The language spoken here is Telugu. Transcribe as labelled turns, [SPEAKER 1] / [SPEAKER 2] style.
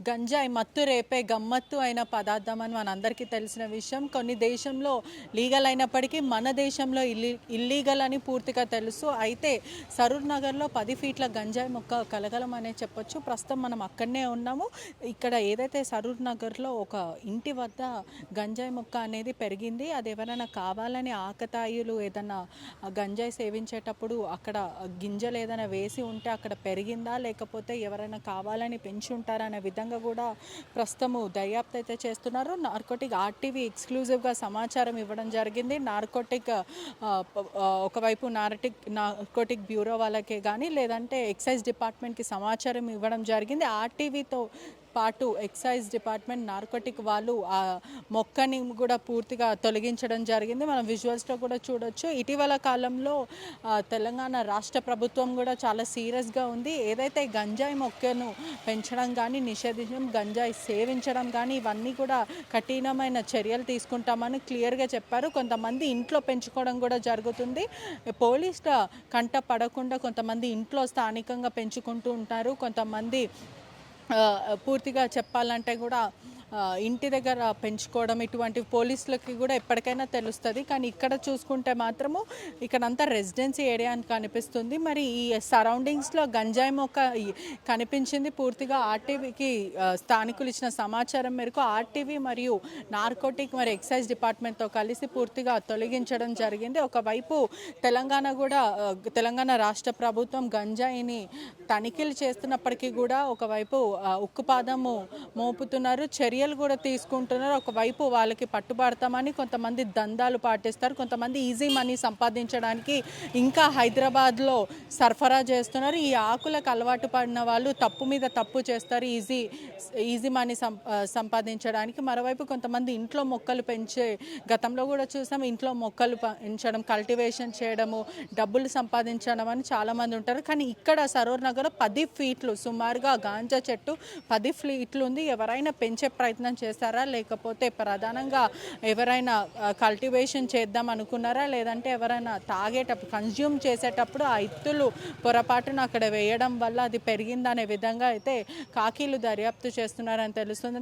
[SPEAKER 1] గంజాయి మత్తు రేపే గమ్మత్తు అయిన పదార్థం అని మనందరికీ తెలిసిన విషయం. కొన్ని దేశంలో లీగల్ అయినప్పటికీ మన దేశంలో ఇల్లీగల్ అని పూర్తిగా తెలుసు. అయితే సరూర్ నగర్లో 10 ఫీట్ల గంజాయి మొక్క కలగలం అనే చెప్పొచ్చు. ప్రస్తుతం మనం అక్కడనే ఉన్నాము. ఇక్కడ ఏదైతే సరూర్ నగర్లో ఒక ఇంటి వద్ద గంజాయి మొక్క అనేది పెరిగింది. అది ఎవరైనా కావాలని ఆకతాయిలు ఏదైనా గంజాయి సేవించేటప్పుడు అక్కడ గింజలు ఏదైనా వేసి ఉంటే అక్కడ పెరిగిందా, లేకపోతే ఎవరైనా కావాలని పెంచి ఉంటారా అనే విధంగా కూడా ప్రస్తుతము దర్యాప్తు అయితే చేస్తున్నారు. నార్కోటిక్ ఆర్టీవీ ఎక్స్క్లూజివ్గా సమాచారం ఇవ్వడం జరిగింది. ఒకవైపు నార్కోటిక్ బ్యూరో వాళ్ళకే కానీ లేదంటే ఎక్సైజ్ డిపార్ట్మెంట్కి సమాచారం ఇవ్వడం జరిగింది. ఆర్టీవీతో పాటు ఎక్సైజ్ డిపార్ట్మెంట్ నార్కోటిక్ వాళ్ళు ఆ మొక్కని కూడా పూర్తిగా తొలగించడం జరిగింది. మనం విజువల్స్లో కూడా చూడొచ్చు. ఇటీవల కాలంలో తెలంగాణ రాష్ట్ర ప్రభుత్వం కూడా చాలా సీరియస్గా ఉంది. ఏదైతే గంజాయి మొక్కను పెంచడం కానీ నిషేధించడం, గంజాయి సేవించడం కానీ ఇవన్నీ కూడా కఠినమైన చర్యలు తీసుకుంటామని క్లియర్గా చెప్పారు. కొంతమంది ఇంట్లో పెంచుకోవడం కూడా జరుగుతుంది. పోలీసుల కంట పడకుండా కొంతమంది ఇంట్లో స్థానికంగా పెంచుకుంటూ ఉంటారు. కొంతమంది పూర్తిగా చెప్పాలంటే కూడా ఇంటి దగ్గర పెంచుకోవడం ఇటువంటి పోలీసులకి కూడా ఎప్పటికైనా తెలుస్తుంది. కానీ ఇక్కడ చూసుకుంటే మాత్రము ఇక్కడంతా రెసిడెన్సీ ఏరియా అని కనిపిస్తుంది. మరి ఈ సరౌండింగ్స్లో గంజాయి మొక్క కనిపించింది. పూర్తిగా ఆర్టీవీకి స్థానికులు ఇచ్చిన సమాచారం మేరకు ఆర్టీవీ మరియు నార్కోటిక్ మరి ఎక్సైజ్ డిపార్ట్మెంట్తో కలిసి పూర్తిగా తొలగించడం జరిగింది. ఒకవైపు తెలంగాణ రాష్ట్ర ప్రభుత్వం గంజాయిని తనిఖీలు చేస్తున్నప్పటికీ కూడా ఒకవైపు ఉక్కుపాదము మోపుతున్నారు, చర్యలు కూడా తీసుకుంటున్నారు. ఒకవైపు వాళ్ళకి పట్టుబడతామని కొంతమంది దందాలు పాటిస్తారు, కొంతమంది ఈజీ మనీ సంపాదించడానికి ఇంకా హైదరాబాద్లో సరఫరా చేస్తున్నారు. ఈ ఆకులకు అలవాటు పడిన వాళ్ళు తప్పు మీద తప్పు చేస్తారు ఈజీ మనీ సంపాదించడానికి. మరోవైపు కొంతమంది ఇంట్లో మొక్కలు పెంచే గతంలో కూడా చూసాం. ఇంట్లో మొక్కలు పెంచడం, కల్టివేషన్ చేయడము, డబ్బులు సంపాదించడం అని చాలామంది ఉంటారు. కానీ ఇక్కడ సరూర్ నగర్ 10 ఫీట్లు సుమారుగా గాంజా చెట్టు 10 ఫీట్లు ఉంది. ఎవరైనా పెంచే ప్రయత్నం చేస్తారా, లేకపోతే ప్రధానంగా ఎవరైనా కల్టివేషన్ చేద్దాం అనుకున్నారా, లేదంటే ఎవరైనా తాగేటప్పుడు కన్జ్యూమ్ చేసేటప్పుడు ఆ ఇత్తులు పొరపాటున అక్కడ వేయడం వల్ల అది పెరిగిందనే విధంగా అయితే కాకీలు దర్యాప్తు చేస్తున్నారని తెలుస్తుంది.